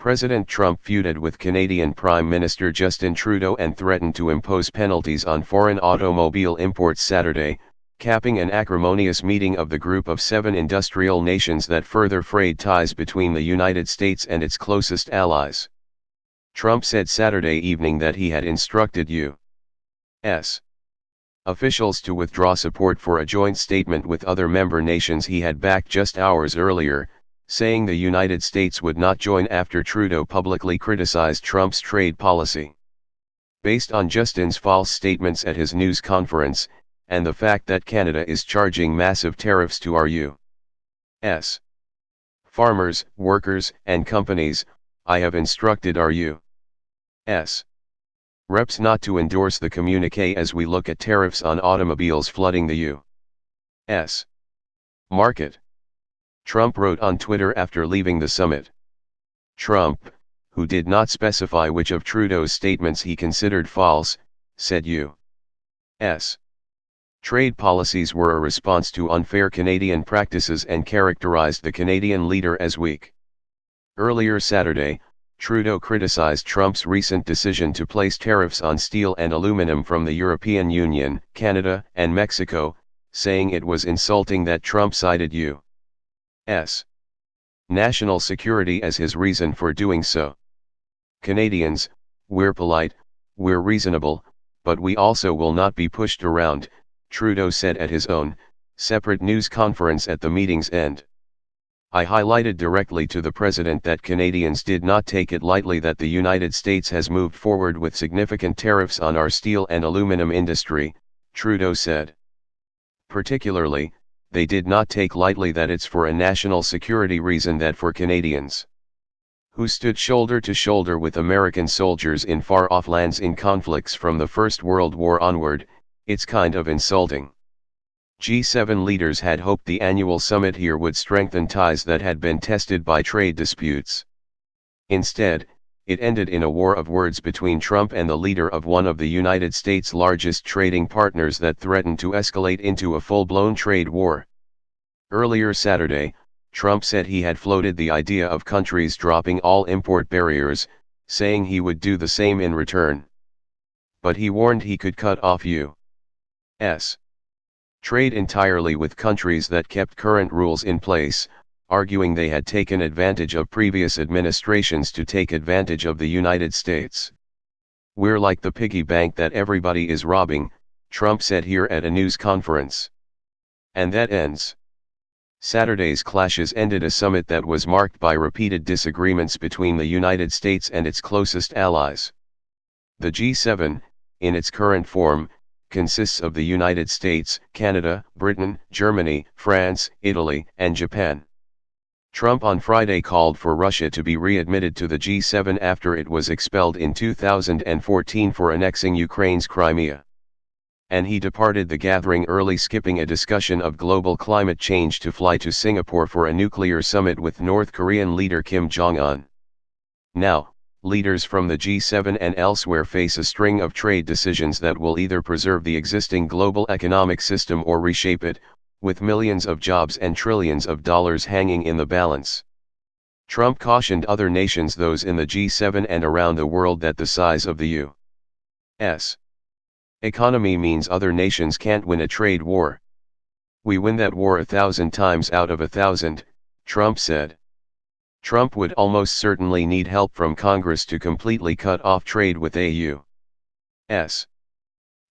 President Trump feuded with Canadian Prime Minister Justin Trudeau and threatened to impose penalties on foreign automobile imports Saturday, capping an acrimonious meeting of the Group of 7 industrial nations that further frayed ties between the United States and its closest allies. Trump said Saturday evening that he had instructed U.S. officials to withdraw support for a joint statement with other member nations he had backed just hours earlier, saying the United States would not join after Trudeau publicly criticized Trump's trade policy. Based on Justin's false statements at his news conference, and the fact that Canada is charging massive tariffs to our U.S. farmers, workers, and companies, I have instructed our U.S. reps not to endorse the communiqué as we look at tariffs on automobiles flooding the U.S. market. Trump wrote on Twitter after leaving the summit. Trump, who did not specify which of Trudeau's statements he considered false, said U.S. trade policies were a response to unfair Canadian practices and characterized the Canadian leader as weak. Earlier Saturday, Trudeau criticized Trump's recent decision to place tariffs on steel and aluminum from the European Union, Canada, and Mexico, saying it was insulting that Trump cited U.S. national security as his reason for doing so. Canadians, we're polite, we're reasonable, but we also will not be pushed around, Trudeau said at his own, separate news conference at the meeting's end. I highlighted directly to the President that Canadians did not take it lightly that the United States has moved forward with significant tariffs on our steel and aluminum industry, Trudeau said. Particularly, they did not take lightly that it's for a national security reason that for Canadians who stood shoulder to shoulder with American soldiers in far-off lands in conflicts from the First World War onward, it's kind of insulting. G7 leaders had hoped the annual summit here would strengthen ties that had been tested by trade disputes. Instead, it ended in a war of words between Trump and the leader of one of the United States' largest trading partners that threatened to escalate into a full-blown trade war. Earlier Saturday, Trump said he had floated the idea of countries dropping all import barriers, saying he would do the same in return. But he warned he could cut off U.S. trade entirely with countries that kept current rules in place, arguing they had taken advantage of previous administrations to take advantage of the United States. We're like the piggy bank that everybody is robbing, Trump said here at a news conference. And that ends. Saturday's clashes ended a summit that was marked by repeated disagreements between the United States and its closest allies. The G7, in its current form, consists of the United States, Canada, Britain, Germany, France, Italy, and Japan. Trump on Friday called for Russia to be readmitted to the G7 after it was expelled in 2014 for annexing Ukraine's Crimea. And he departed the gathering early, skipping a discussion of global climate change to fly to Singapore for a nuclear summit with North Korean leader Kim Jong-un. Now, leaders from the G7 and elsewhere face a string of trade decisions that will either preserve the existing global economic system or reshape it, with millions of jobs and trillions of dollars hanging in the balance. Trump cautioned other nations, those in the G7 and around the world, that the size of the U.S. economy means other nations can't win a trade war. We win that war 1,000 times out of 1,000, Trump said. Trump would almost certainly need help from Congress to completely cut off trade with a U.S.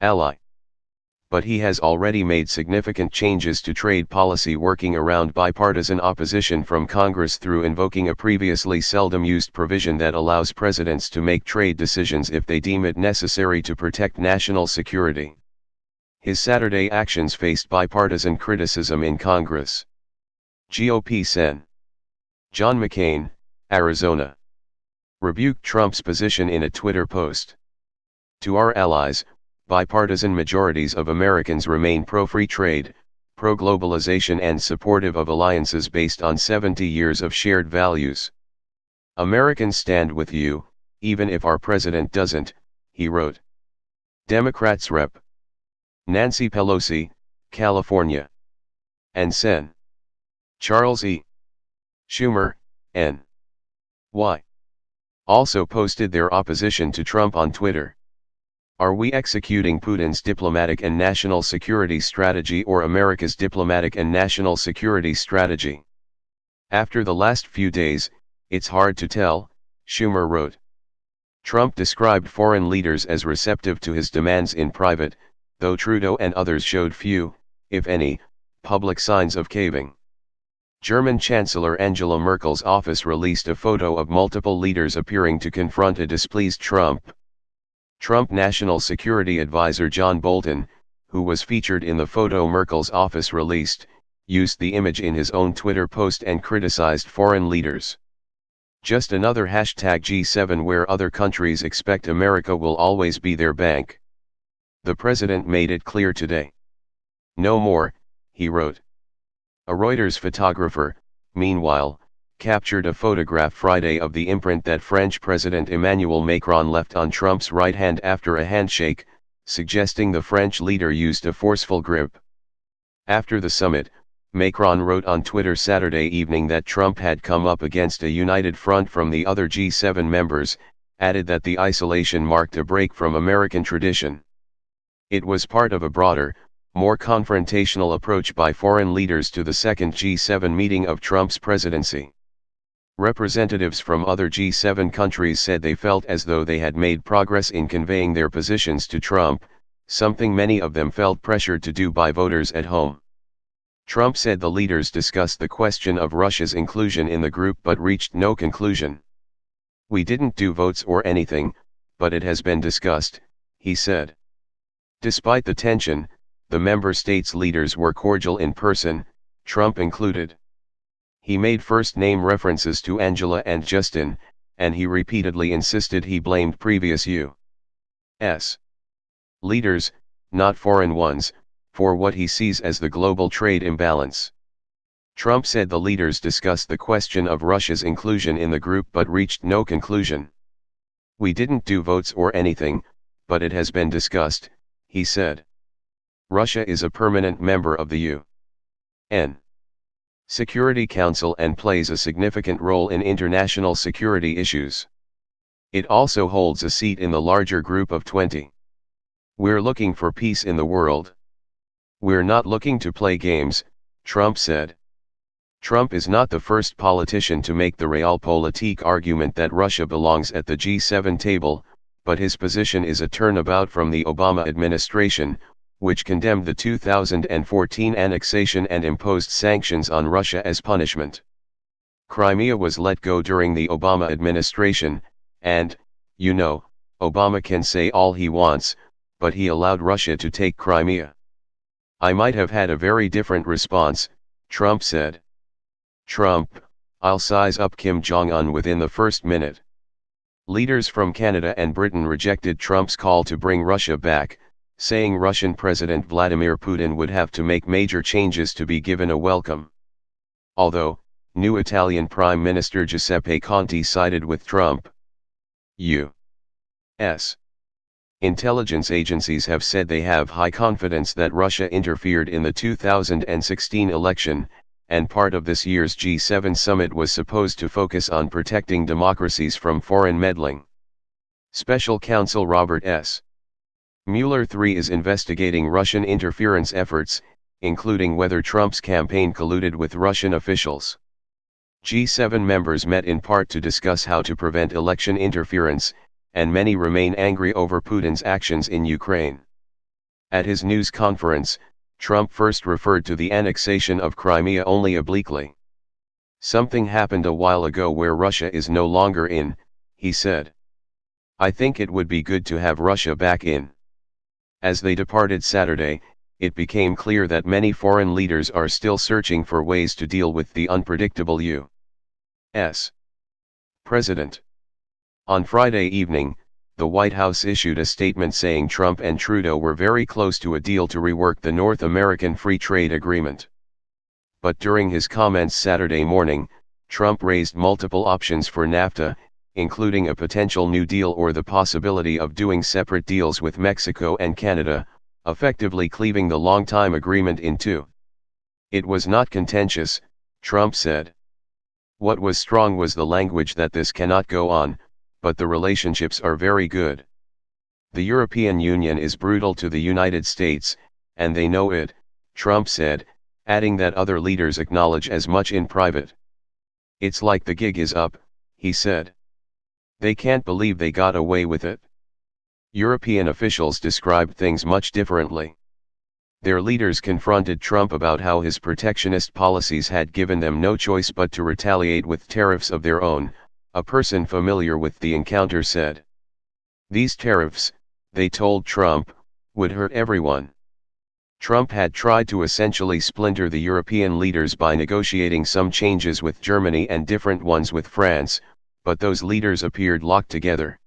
ally. But he has already made significant changes to trade policy, working around bipartisan opposition from Congress through invoking a previously seldom used provision that allows presidents to make trade decisions if they deem it necessary to protect national security. His Saturday actions faced bipartisan criticism in Congress. GOP Sen. John McCain, Arizona, rebuked Trump's position in a Twitter post. To our allies, bipartisan majorities of Americans remain pro-free trade, pro-globalization and supportive of alliances based on 70 years of shared values. Americans stand with you, even if our president doesn't, he wrote. Democrats Rep. Nancy Pelosi, California. And Sen. Charles E. Schumer, N. Y. also posted their opposition to Trump on Twitter. Are we executing Putin's diplomatic and national security strategy or America's diplomatic and national security strategy? After the last few days, it's hard to tell, Schumer wrote. Trump described foreign leaders as receptive to his demands in private, though Trudeau and others showed few, if any, public signs of caving. German Chancellor Angela Merkel's office released a photo of multiple leaders appearing to confront a displeased Trump. Trump National Security Advisor John Bolton, who was featured in the photo Merkel's office released, used the image in his own Twitter post and criticized foreign leaders. Just another #G7 where other countries expect America will always be their bank. The president made it clear today. No more, he wrote. A Reuters photographer, meanwhile, captured a photograph Friday of the imprint that French President Emmanuel Macron left on Trump's right hand after a handshake, suggesting the French leader used a forceful grip. After the summit, Macron wrote on Twitter Saturday evening that Trump had come up against a united front from the other G7 members, added that the isolation marked a break from American tradition. It was part of a broader, more confrontational approach by foreign leaders to the second G7 meeting of Trump's presidency. Representatives from other G7 countries said they felt as though they had made progress in conveying their positions to Trump, something many of them felt pressured to do by voters at home. Trump said the leaders discussed the question of Russia's inclusion in the group but reached no conclusion. We didn't do votes or anything, but it has been discussed, he said. Despite the tension, the member states' leaders were cordial in person, Trump included. He made first-name references to Angela and Justin, and he repeatedly insisted he blamed previous U.S. leaders, not foreign ones, for what he sees as the global trade imbalance. Trump said the leaders discussed the question of Russia's inclusion in the group but reached no conclusion. We didn't do votes or anything, but it has been discussed, he said. Russia is a permanent member of the UN Security Council and plays a significant role in international security issues. It also holds a seat in the larger group of 20. We're looking for peace in the world. We're not looking to play games, Trump said. Trump is not the first politician to make the realpolitik argument that Russia belongs at the G7 table, but his position is a turnabout from the Obama administration, which condemned the 2014 annexation and imposed sanctions on Russia as punishment. Crimea was let go during the Obama administration, and, you know, Obama can say all he wants, but he allowed Russia to take Crimea. I might have had a very different response, Trump said. Trump, I'll size up Kim Jong-un within the first minute. Leaders from Canada and Britain rejected Trump's call to bring Russia back, saying Russian President Vladimir Putin would have to make major changes to be given a welcome. Although, new Italian Prime Minister Giuseppe Conte sided with Trump. U.S. intelligence agencies have said they have high confidence that Russia interfered in the 2016 election, and part of this year's G7 summit was supposed to focus on protecting democracies from foreign meddling. Special Counsel Robert S. Mueller III is investigating Russian interference efforts, including whether Trump's campaign colluded with Russian officials. G7 members met in part to discuss how to prevent election interference, and many remain angry over Putin's actions in Ukraine. At his news conference, Trump first referred to the annexation of Crimea only obliquely. Something happened a while ago where Russia is no longer in, he said. I think it would be good to have Russia back in. As they departed Saturday, it became clear that many foreign leaders are still searching for ways to deal with the unpredictable U.S. president. On Friday evening, the White House issued a statement saying Trump and Trudeau were very close to a deal to rework the North American Free Trade Agreement. But during his comments Saturday morning, Trump raised multiple options for NAFTA, including a potential new deal or the possibility of doing separate deals with Mexico and Canada, effectively cleaving the long-time agreement in two. It was not contentious, Trump said. What was strong was the language that this cannot go on, but the relationships are very good. The European Union is brutal to the United States, and they know it, Trump said, adding that other leaders acknowledge as much in private. It's like the gig is up, he said. They can't believe they got away with it. European officials described things much differently. Their leaders confronted Trump about how his protectionist policies had given them no choice but to retaliate with tariffs of their own, a person familiar with the encounter said. These tariffs, they told Trump, would hurt everyone. Trump had tried to essentially splinter the European leaders by negotiating some changes with Germany and different ones with France, but those leaders appeared locked together.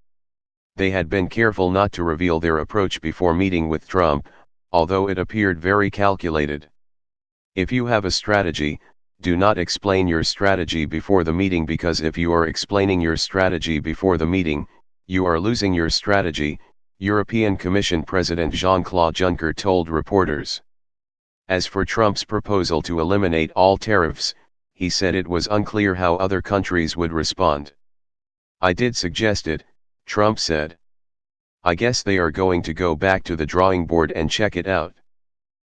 They had been careful not to reveal their approach before meeting with Trump, although it appeared very calculated. If you have a strategy, do not explain your strategy before the meeting, because if you are explaining your strategy before the meeting, you are losing your strategy, European Commission President Jean-Claude Juncker told reporters. As for Trump's proposal to eliminate all tariffs, he said it was unclear how other countries would respond. I did suggest it, Trump said. I guess they are going to go back to the drawing board and check it out.